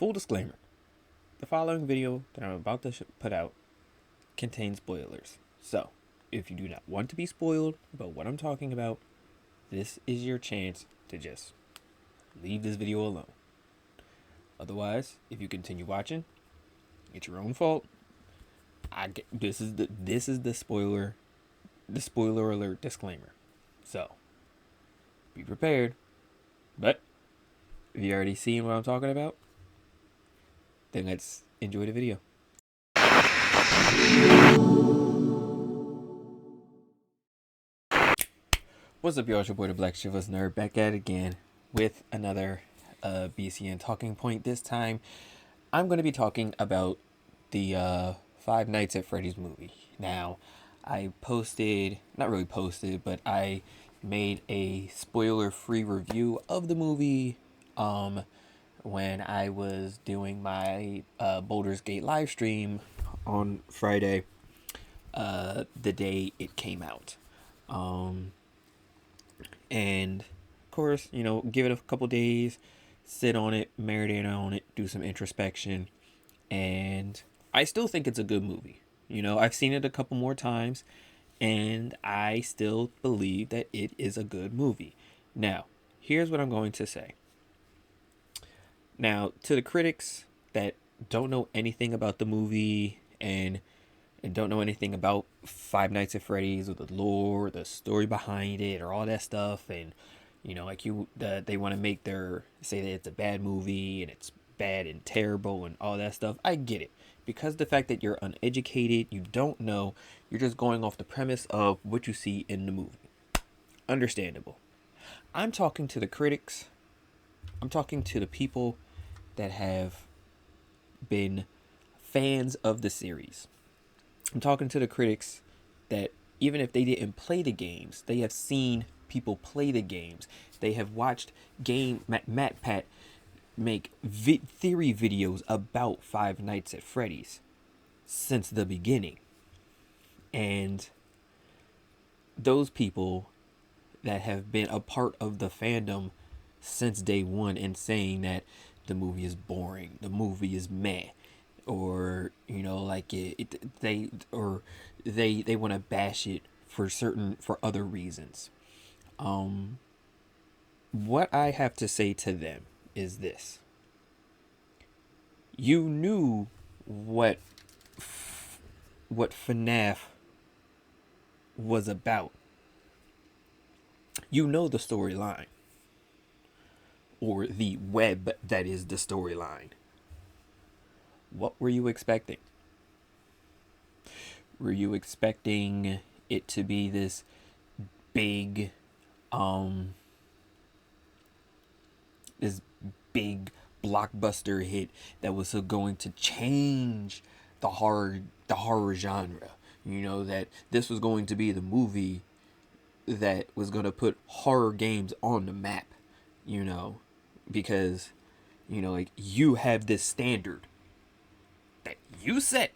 Full disclaimer, the following video that I'm about to put out contains spoilers. So, if you do not want to be spoiled about what I'm talking about, this is your chance to just leave this video alone. Otherwise, if you continue watching, it's your own fault. This is the spoiler alert disclaimer. So, be prepared. But if you already seen what I'm talking about, then let's enjoy the video. What's up, y'all? It's your boy, the BlackChivalrousNerd, back at it again with another BCN talking point. This time, I'm going to be talking about the Five Nights at Freddy's movie. Now, I not really posted, but I made a spoiler-free review of the movie when I was doing my Baldur's Gate live stream on Friday, the day it came out. And of course, give it a couple days, sit on it, marinate on it, do some introspection, and I still think it's a good movie. I've seen it a couple more times, and I still believe that it is a good movie. Now, here's what I'm going to say. Now, to the critics that don't know anything about the movie and don't know anything about Five Nights at Freddy's or the lore, the story behind it, or all that stuff, and they want to say that it's a bad movie and it's bad and terrible and all that stuff. I get it, because the fact that you're uneducated, you don't know, you're just going off the premise of what you see in the movie. Understandable. I'm talking to the critics. I'm talking to the people that have been fans of the series. I'm talking to the critics that even if they didn't play the games, they have seen people play the games. They have watched MatPat make theory videos about Five Nights at Freddy's since the beginning. And those people that have been a part of the fandom since day one and saying that the movie is boring, the movie is meh, or they want to bash it for other reasons. What I have to say to them is this: you knew what FNAF was about. You know the storyline, or the web that is the storyline. What were you expecting? Were you expecting it to be this big, blockbuster hit that was going to change the horror genre? That this was going to be the movie that was going to put horror games on the map, because, you have this standard that you set,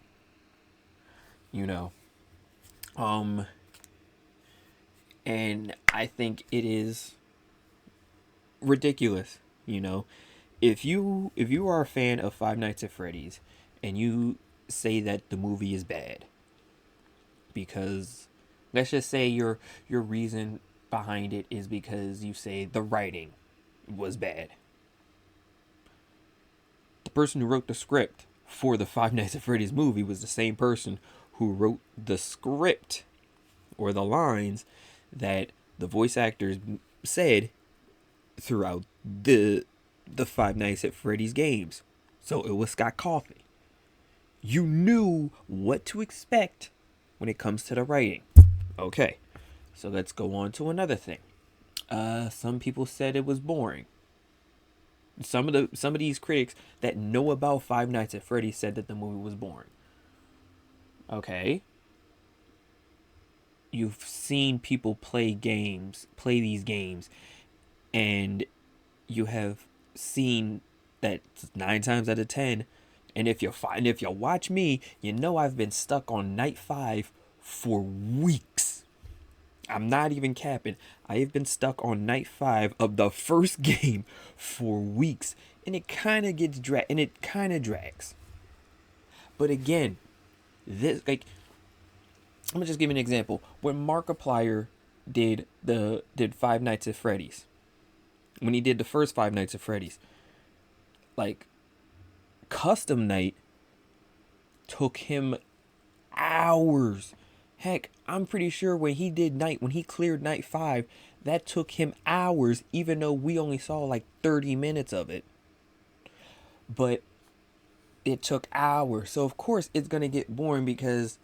and I think it is ridiculous. If you are a fan of Five Nights at Freddy's and you say that the movie is bad because, let's just say your reason behind it is because you say the writing was bad. The person who wrote the script for the Five Nights at Freddy's movie was the same person who wrote the script or the lines that the voice actors said throughout the Five Nights at Freddy's games. So it was Scott Cawthon. You knew what to expect when it comes to the writing. Okay, so let's go on to another thing. Some people said it was boring. Some of these critics that know about Five Nights at Freddy's said that the movie was boring. Okay. You've seen people play these games, and you have seen that 9 times out of 10. And if you watch me, I've been stuck on night 5 for weeks. I'm not even capping. I have been stuck on night 5 of the first game for weeks and it kind of gets and it kind of drags. But again, this like I'm gonna just give you an example. When Markiplier did Five Nights at Freddy's, when he did the first Five Nights at Freddy's, like custom night took him hours. Heck, I'm pretty sure when he cleared night 5, that took him hours, even though we only saw like 30 minutes of it. But it took hours. So of course it's gonna get boring because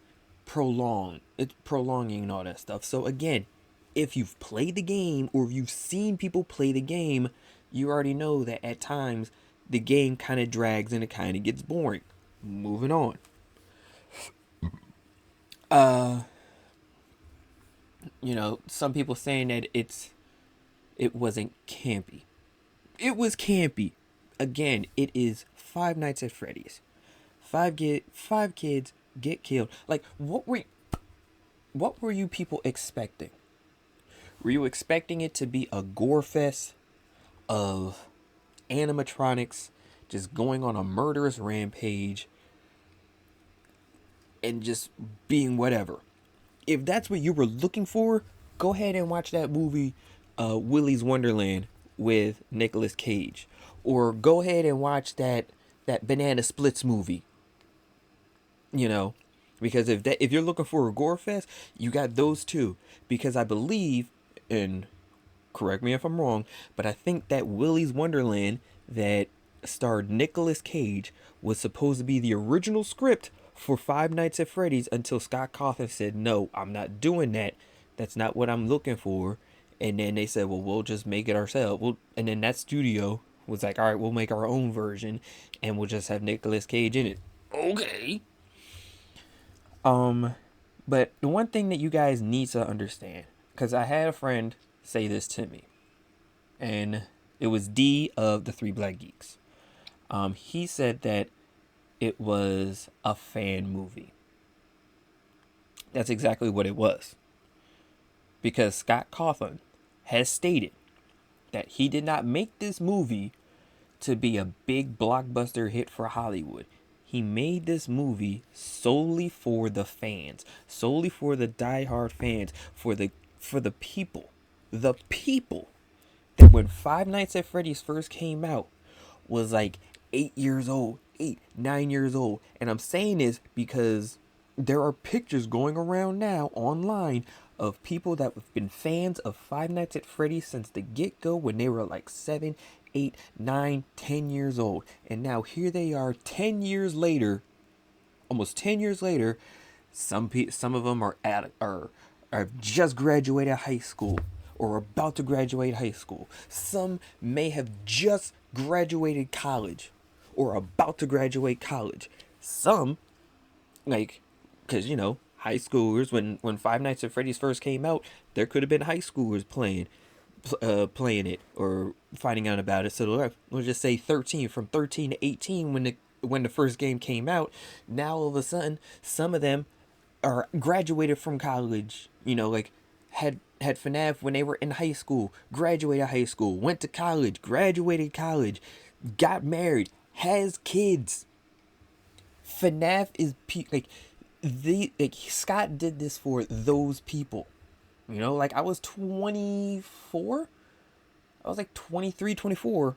it's prolonging and all that stuff. So again, if you've played the game or if you've seen people play the game, you already know that at times the game kind of drags and it kind of gets boring. Moving on. Some people saying that it wasn't campy. It was campy. Again, it is Five Nights at Freddy's. Five kids get killed. Like, what were you people expecting? Were you expecting it to be a gore fest of animatronics just going on a murderous rampage and just being whatever? If that's what you were looking for, go ahead and watch that movie, Willy's Wonderland with Nicolas Cage, or go ahead and watch that Banana Splits movie. Because if you're looking for a gore fest, you got those two. Because I believe, and correct me if I'm wrong, but I think that Willy's Wonderland that starred Nicolas Cage was supposed to be the original script for Five Nights at Freddy's until Scott Cawthon said, no, I'm not doing that. That's not what I'm looking for. And then they said, well, we'll just make it ourselves. And then that studio was like, all right, we'll make our own version and we'll just have Nicolas Cage in it. Okay. But the one thing that you guys need to understand, because I had a friend say this to me, and it was D of the Three Black Geeks. He said that it was a fan movie. That's exactly what it was. Because Scott Cawthon has stated that he did not make this movie to be a big blockbuster hit for Hollywood. He made this movie solely for the fans, solely for the diehard fans, for the people. The people that when Five Nights at Freddy's first came out was like 8 years old, 9 years old. And I'm saying this because there are pictures going around now online of people that have been fans of Five Nights at Freddy's since the get-go when they were like 7, 8, 9, 10 years old. And now here they are 10 years later, almost 10 years later. Some of them are just graduated high school or about to graduate high school. Some may have just graduated college or about to graduate college. Some, like, because, high schoolers, when Five Nights at Freddy's first came out, there could have been high schoolers playing it or finding out about it. So we'll just say 13, from 13 to 18 when the first game came out. Now all of a sudden, some of them are graduated from college, like had FNAF when they were in high school, graduated high school, went to college, graduated college, got married, has kids. FNAF is Scott did this for those people. Like I was 24. I was like 23, 24.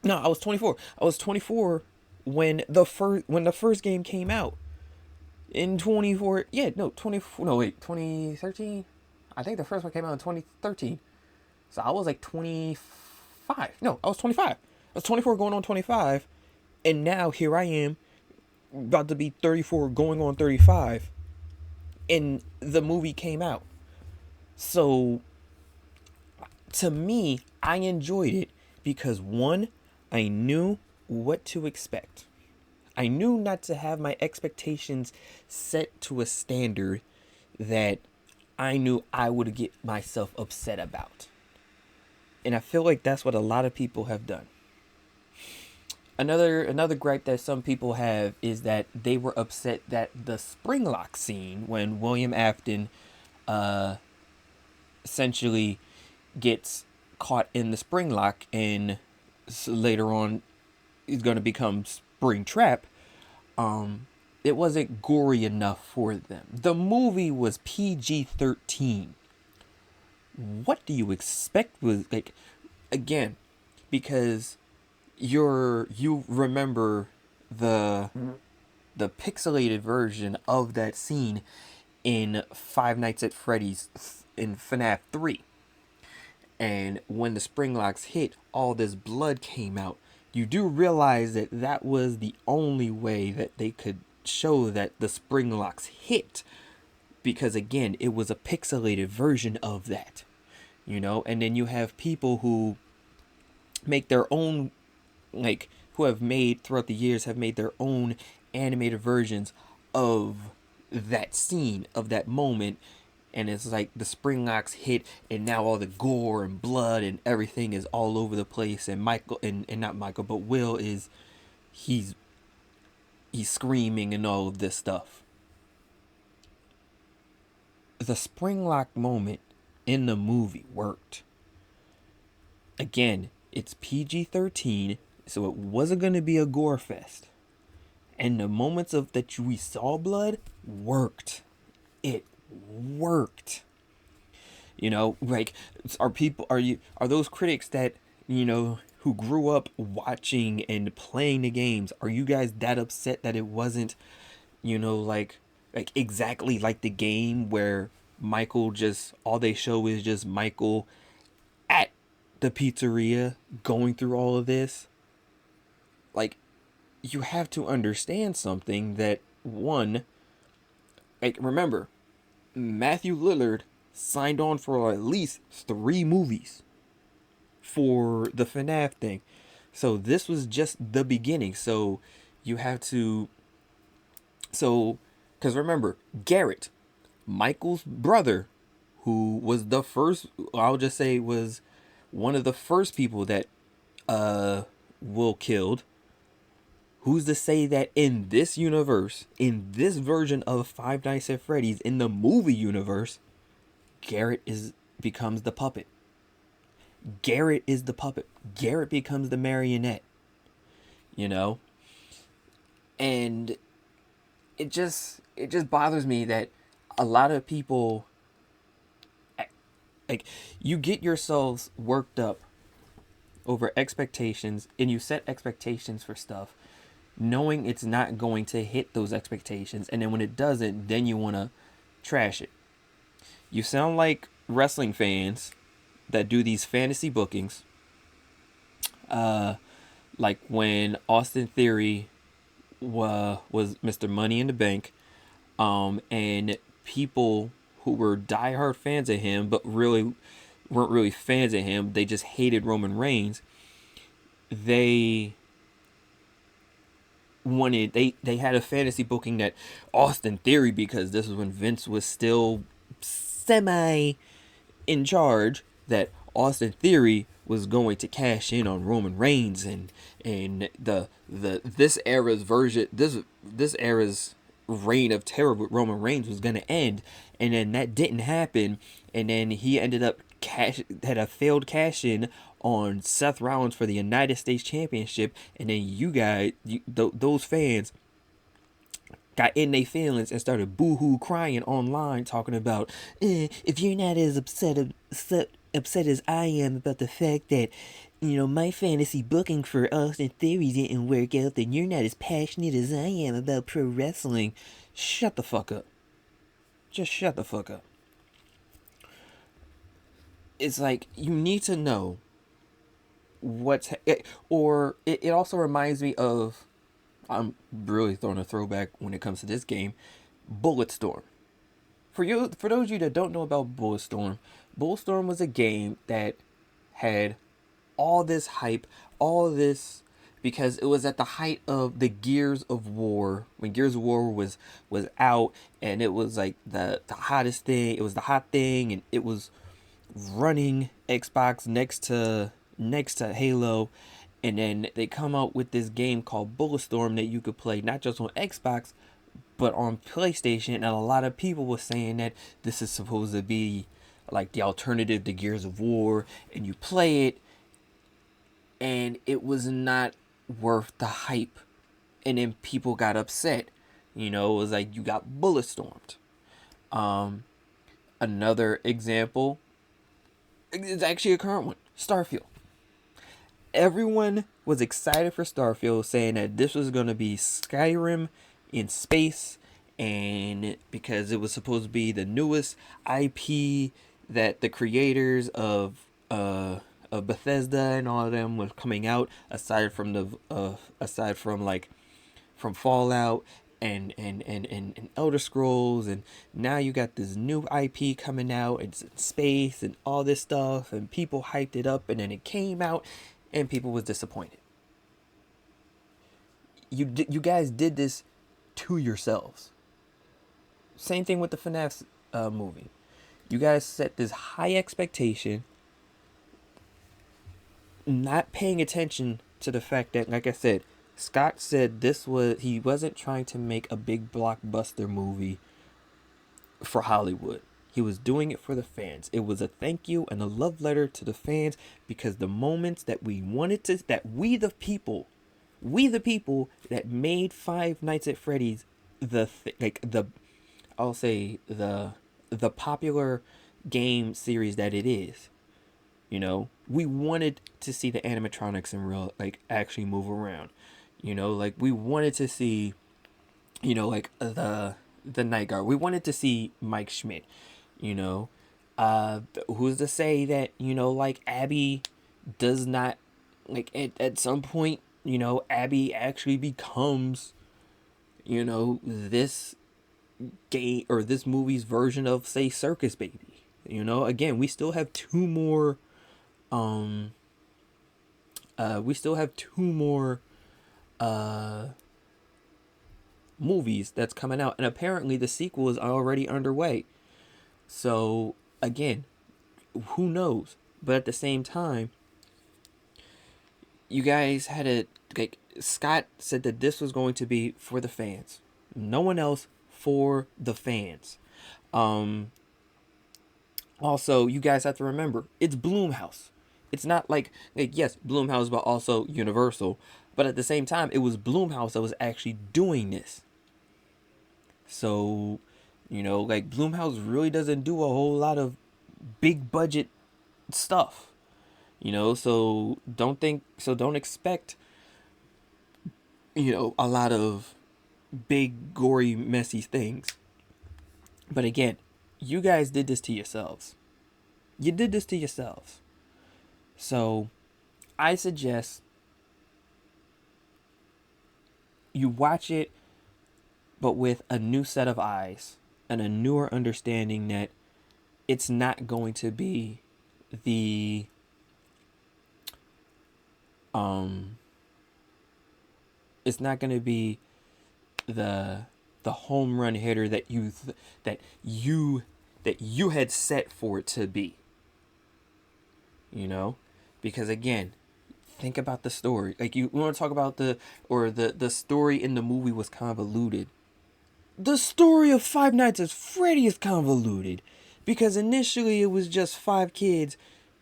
No, I was 24. I was 24 when the first game came out. In 24, yeah, no, 24, no, wait, 2013? I think the first one came out in 2013. So I was like 25. No, I was 25. I was 24 going on 25. And now here I am, about to be 34 going on 35. And the movie came out. So, to me, I enjoyed it because, one, I knew what to expect. I knew not to have my expectations set to a standard that I knew I would get myself upset about. And I feel like that's what a lot of people have done. Another gripe that some people have is that they were upset that the Springlock scene, when William Afton essentially gets caught in the Springlock and later on is going to become Springtrap, it wasn't gory enough for them. The movie was PG-13. What do you expect was like, again, because you remember the the pixelated version of that scene in Five Nights at Freddy's in FNAF 3. And when the spring locks hit, all this blood came out. You do realize that that was the only way that they could show that the spring locks hit, because again, it was a pixelated version of that, you know. And then you have people who make their own, like, who have made throughout the years have made their own animated versions of that scene, of that moment. And it's like the spring locks hit, and now all the gore and blood and everything is all over the place. And Michael, and not Michael, but Will is, he's screaming and all of this stuff. The spring lock moment in the movie worked. Again, it's PG-13, so it wasn't going to be a gore fest. And the moments of that we saw blood worked. It worked. You know, like, are those critics that, you know, who grew up watching and playing the games, are you guys that upset that it wasn't, you know, like exactly like the game where Michael, just all they show is just Michael at the pizzeria going through all of this? Like, you have to understand something, that one, like, remember, Matthew Lillard signed on for at least 3 movies for the FNAF thing. So this was just the beginning. So you have to, because remember, Garrett, Michael's brother, who was the first, I'll just say, was one of the first people that Will killed. Who's to say that in this universe, in this version of Five Nights at Freddy's, in the movie universe, Garrett becomes the puppet. Garrett is the puppet. Garrett becomes the marionette. You know? And it just bothers me that a lot of people, like, you get yourselves worked up over expectations, and you set expectations for stuff knowing it's not going to hit those expectations, and then when it doesn't, then you want to trash it. You sound like wrestling fans that do these fantasy bookings, like when Austin Theory was Mr. Money in the Bank, and people who were diehard fans of him but really weren't really fans of him, they just hated Roman Reigns. They had a fantasy booking that Austin Theory, because this was when Vince was still semi in charge, that Austin Theory was going to cash in on Roman Reigns, and this era's reign of terror with Roman Reigns was going to end. And then that didn't happen, and then he ended up had a failed cash in on Seth Rollins for the United States Championship. And then you guys, those fans, got in their feelings and started boo-hoo crying online, talking about, if you're not as upset as I am about the fact that, you know, my fantasy booking for Austin Theory didn't work out, then you're not as passionate as I am about pro wrestling. Shut the fuck up. Just shut the fuck up. It's like, you need to know it also reminds me of, I'm really throwing a throwback when it comes to this game, Bulletstorm. For those of you that don't know about Bulletstorm was a game that had all this hype, all this, because it was at the height of the Gears of War, when Gears of War was out, and it was like the hottest thing. It was the hot thing, and it was running Xbox next to Halo. And then they come out with this game called Bulletstorm that you could play not just on Xbox, but on PlayStation. And a lot of people were saying that this is supposed to be like the alternative to Gears of War. And you play it, and it was not worth the hype, and then people got upset. You know, it was like you got bullet stormed. Another example is actually a current one, Starfield. Everyone was excited for Starfield, saying that this was going to be Skyrim in space, and because it was supposed to be the newest IP that the creators of Bethesda and all of them was coming out, aside from like from Fallout and Elder Scrolls, and now you got this new IP coming out. It's in space and all this stuff, and people hyped it up, and then it came out, and people was disappointed. You guys did this to yourselves. Same thing with the FNAF movie. You guys set this high expectation, not paying attention to the fact that, like I said, Scott said he wasn't trying to make a big blockbuster movie for Hollywood. He was doing it for the fans. It was a thank you and a love letter to the fans, because the moments that we the people that made Five Nights at Freddy's I'll say the popular game series that it is. You know, we wanted to see the animatronics in real, like, actually move around. You know, like, we wanted to see, you know, like, the Night Guard. We wanted to see Mike Schmidt. You know, who's to say that, you know, like, Abby does not, like, at some point, you know, Abby actually becomes, you know, this game or this movie's version of, say, Circus Baby. You know, again, we still have two more movies that's coming out, and apparently the sequel is already underway. So again, who knows? But at the same time, you guys had a, like, Scott said that this was going to be for the fans, no one else, for the fans. Also, you guys have to remember, it's Blumhouse. It's not like yes, Blumhouse, but also Universal. But at the same time, it was Blumhouse that was actually doing this. So, you know, like, Blumhouse really doesn't do a whole lot of big budget stuff. You know, so don't expect, you know, a lot of big, gory, messy things. But again, you guys did this to yourselves. You did this to yourselves. So I suggest you watch it, but with a new set of eyes and a newer understanding that it's not going to be the it's not going to be the home run hitter that you had set for it to be. You know, because again, think about the story. Like, you want to talk about the story in the movie was convoluted. The story of Five Nights at Freddy is convoluted, because initially it was just 5 kids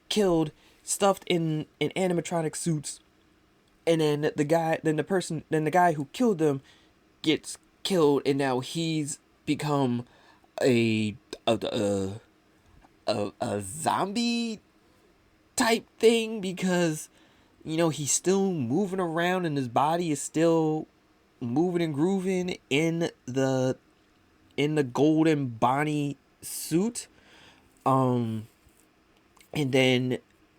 killed, stuffed in animatronic suits, and then the guy who killed them gets killed, and now he's become a zombie type thing, because, you know, he's still moving around and his body is still moving and grooving in the golden Bonnie suit. And then,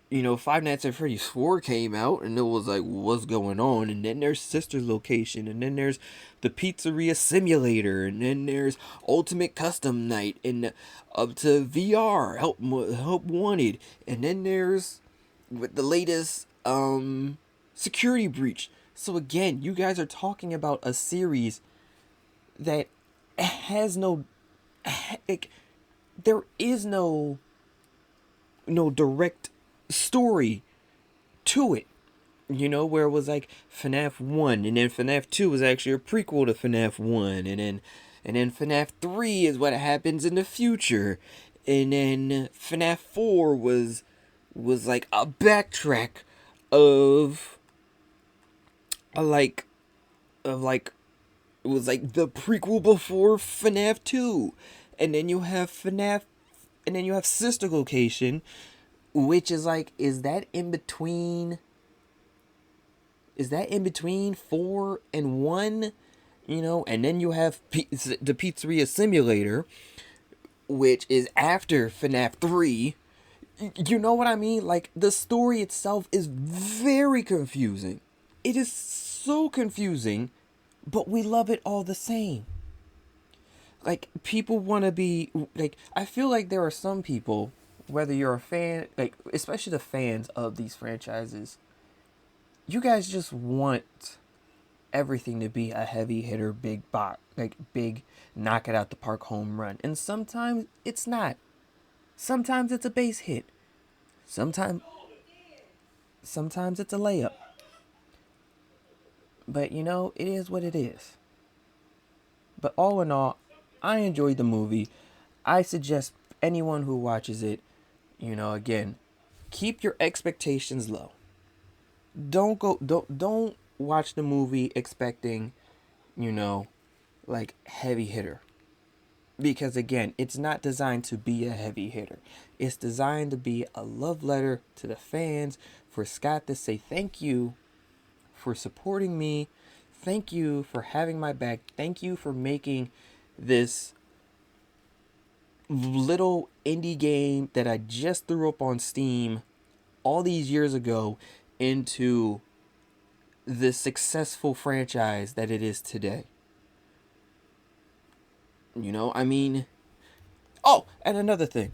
you know, Five Nights at Freddy's 4 came out, and it was like, what's going on? And then there's Sister's Location, and then there's the Pizzeria Simulator, and then there's Ultimate Custom Night, and up to VR, Help Wanted, and then there's with the latest Security Breach. So again, you guys are talking about a series that has no, like, there is no direct story to it. You know, where it was like FNAF 1, and then FNAF 2 was actually a prequel to FNAF 1, and then FNAF 3 is what happens in the future, and then FNAF 4 was like a backtrack of like of like it was like the prequel before FNAF 2. And then you have FNAF, and then you have Sister Location, which is like, is that in between 4 and 1? You know, and then you have the Pizzeria Simulator, which is after FNAF 3. You know what I mean? Like, the story itself is very confusing. It is so confusing, but we love it all the same. Like, people want to be, like, I feel like there are some people, whether you're a fan, like, especially the fans of these franchises, you guys just want everything to be a heavy hitter, big box, like big knock it out the park home run. And sometimes it's not. Sometimes it's a base hit. Sometimes it's a layup. But you know, it is what it is. But all in all, I enjoyed the movie. I suggest anyone who watches it, you know, again, keep your expectations low. Don't watch the movie expecting, you know, like heavy hitter. Because again, it's not designed to be a heavy hitter. It's designed to be a love letter to the fans, for Scott to say thank you for supporting me. Thank you for having my back. Thank you for making this little indie game that I just threw up on Steam all these years ago into the successful franchise that it is today. You know, I mean... Oh, and another thing.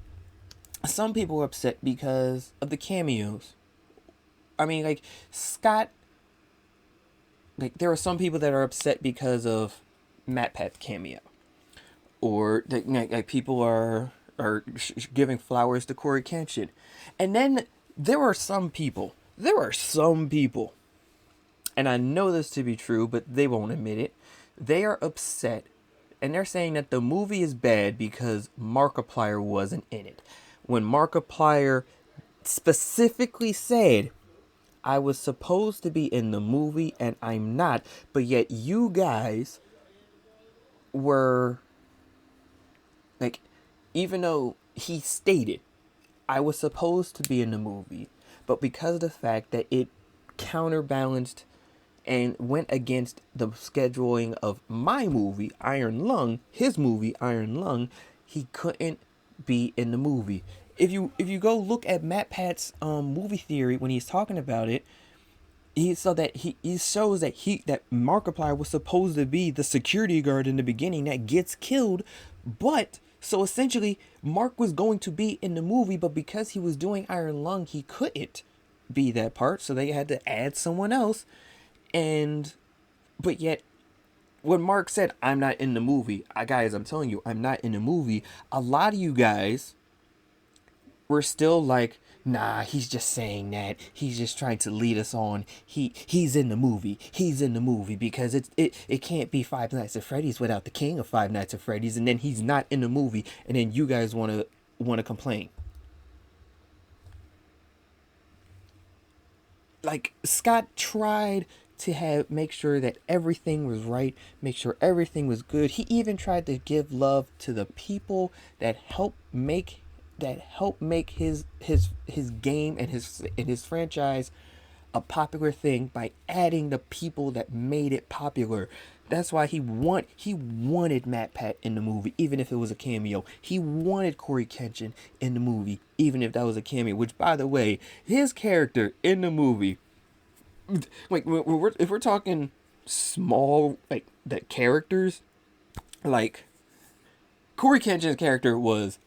Some people are upset because of the cameos. I mean, like, Scott... Like, there are some people that are upset because of MatPat's cameo. Or, like people are giving flowers to Corey Kenshin. And then there are some people, and I know this to be true, but they won't admit it. They are upset, and they're saying that the movie is bad because Markiplier wasn't in it. When Markiplier specifically said, I was supposed to be in the movie and I'm not, but yet you guys were, like, even though he stated, I was supposed to be in the movie, but because of the fact that it counterbalanced and went against the scheduling of my movie, Iron Lung, his movie, Iron Lung, he couldn't be in the movie. If you go look at MatPat's movie theory when he's talking about it, he shows that Markiplier was supposed to be the security guard in the beginning that gets killed, but so essentially Mark was going to be in the movie, but because he was doing Iron Lung, he couldn't be that part, so they had to add someone else. But yet, when Mark said, I'm not in the movie, guys, I'm telling you, I'm not in the movie, a lot of you guys were still like, nah, he's just saying that. He's just trying to lead us on. He's in the movie. He's in the movie because it can't be Five Nights at Freddy's without the king of Five Nights at Freddy's, and then he's not in the movie, and then you guys want to complain. Like, Scott tried to make sure that everything was right, make sure everything was good. He even tried to give love to the people that helped make his game and his franchise a popular thing by adding the people that made it popular. That's why he wanted MatPat in the movie, even if it was a cameo. He wanted Corey Kenshin in the movie, even if that was a cameo. Which, by the way, his character in the movie, like, if we're talking small, like, the characters, like, Corey Kenshin's character was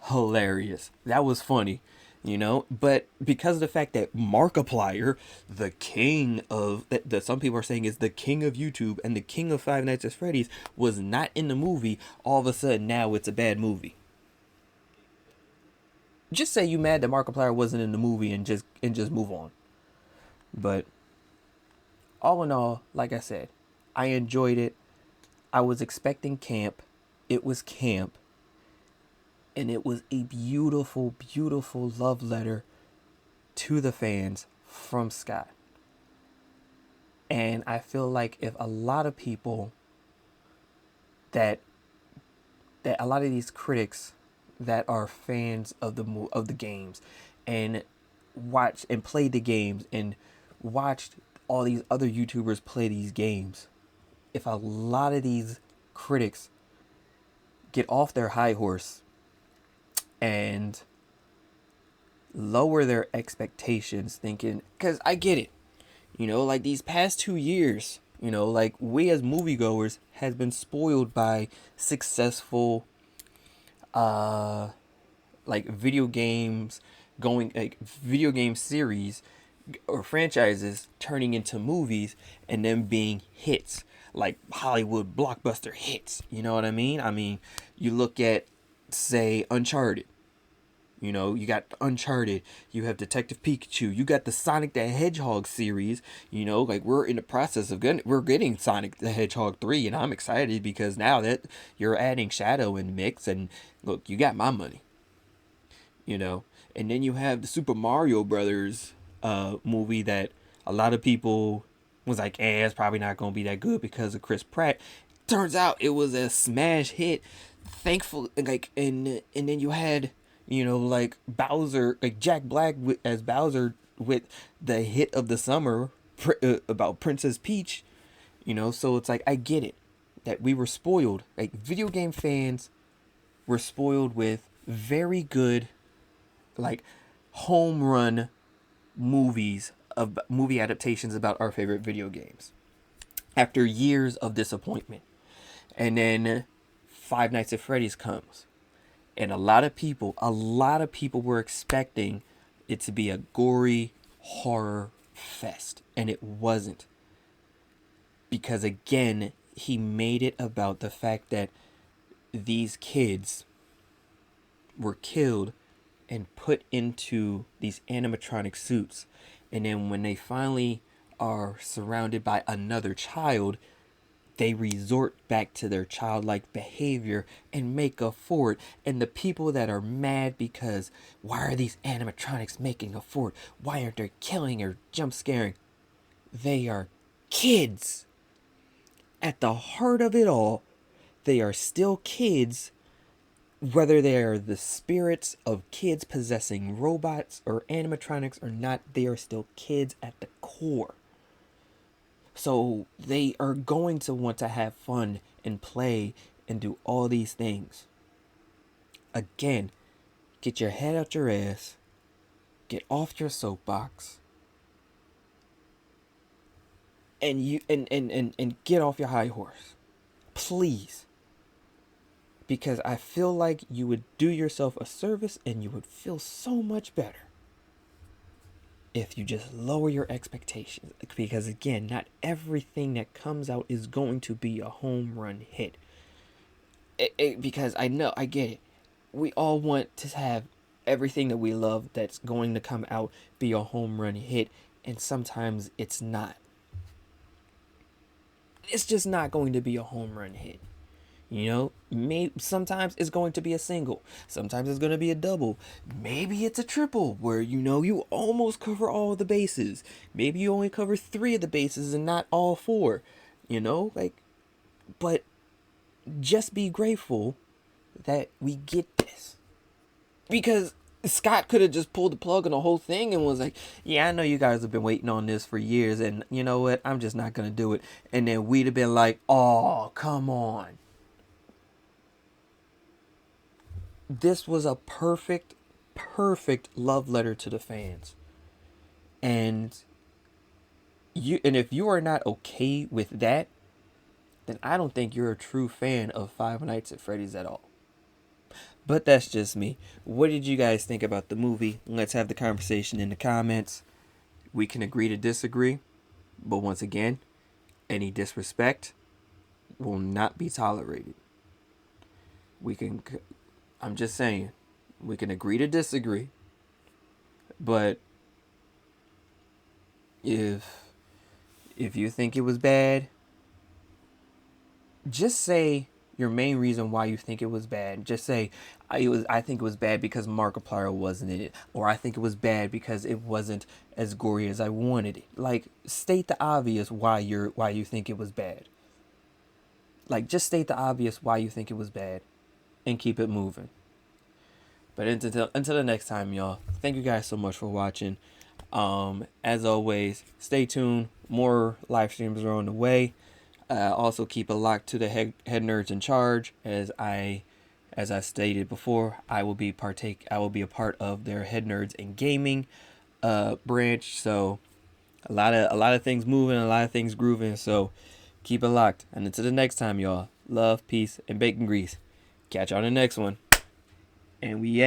hilarious. That was funny, you know. But because of the fact that Markiplier, the king of that some people are saying is the king of YouTube and the king of Five Nights at Freddy's, was not in the movie, all of a sudden now it's a bad movie. Just say you mad that Markiplier wasn't in the movie and just move on. But all in all, like I said, I enjoyed it. I was expecting camp. It was camp. And it was a beautiful, beautiful love letter to the fans from Scott. And I feel like if a lot of people that a lot of these critics that are fans of the games and watch and play the games and watched all these other YouTubers play these games, if a lot of these critics get off their high horse and lower their expectations, thinking, because I get it, like these past 2 years, like we as moviegoers has been spoiled by successful like video games going, like video game series or franchises turning into movies and them being hits, like Hollywood blockbuster hits. You know what I mean? I mean, you look at, say, Uncharted. You got Uncharted, you have Detective Pikachu, you got the Sonic the Hedgehog series, like we're in the process of getting Sonic the Hedgehog 3, and I'm excited because now that you're adding Shadow in mix, and look, you got my money, and then you have the Super Mario Brothers movie that a lot of people was like, it's probably not going to be that good because of Chris Pratt. Turns out it was a smash hit. Thankful, like, and then you had, like Bowser, like Jack Black as Bowser with the hit of the summer about Princess Peach. So it's like, I get it that we were spoiled. Like, video game fans were spoiled with very good, like, home run movie adaptations about our favorite video games after years of disappointment. And then Five Nights at Freddy's comes, and a lot of people were expecting it to be a gory horror fest, and it wasn't, because again, he made it about the fact that these kids were killed and put into these animatronic suits, and then when they finally are surrounded by another child, they resort back to their childlike behavior and make up for it. And the people that are mad because why are these animatronics making up for it? Why aren't they killing or jump scaring? They are kids. At the heart of it all, they are still kids. Whether they are the spirits of kids possessing robots or animatronics or not, they are still kids at the core. So they are going to want to have fun and play and do all these things. Again, get your head out your ass, get off your soapbox, and get off your high horse. Please. Because I feel like you would do yourself a service and you would feel so much better if you just lower your expectations. Because again, not everything that comes out is going to be a home run hit. Because I get it. We all want to have everything that we love that's going to come out be a home run hit, and sometimes it's not. It's just not going to be a home run hit. Sometimes it's going to be a single. Sometimes it's going to be a double. Maybe it's a triple where, you almost cover all the bases. Maybe you only cover 3 of the bases and not all 4. But just be grateful that we get this. Because Scott could have just pulled the plug on the whole thing and was like, yeah, I know you guys have been waiting on this for years, and you know what? I'm just not going to do it. And then we'd have been like, oh, come on. This was a perfect love letter to the fans. And if you are not okay with that, then I don't think you're a true fan of Five Nights at Freddy's at all. But that's just me. What did you guys think about the movie? Let's have the conversation in the comments. We can agree to disagree. But once again, any disrespect will not be tolerated. I'm just saying, we can agree to disagree. But if you think it was bad, just say your main reason why you think it was bad. Just say, I think it was bad because Markiplier wasn't in it, or I think it was bad because it wasn't as gory as I wanted it. Like, state the obvious why you think it was bad. Like, just state the obvious why you think it was bad, and keep it moving. But until the next time, y'all. Thank you guys so much for watching. As always, stay tuned. More live streams are on the way. Also keep a lock to the head nerds in charge. As I stated before, I will be a part of their head nerds in gaming branch. So a lot of things moving, a lot of things grooving. So keep it locked. And until the next time, y'all. Love, peace, and bacon grease. Catch y'all on the next one. And we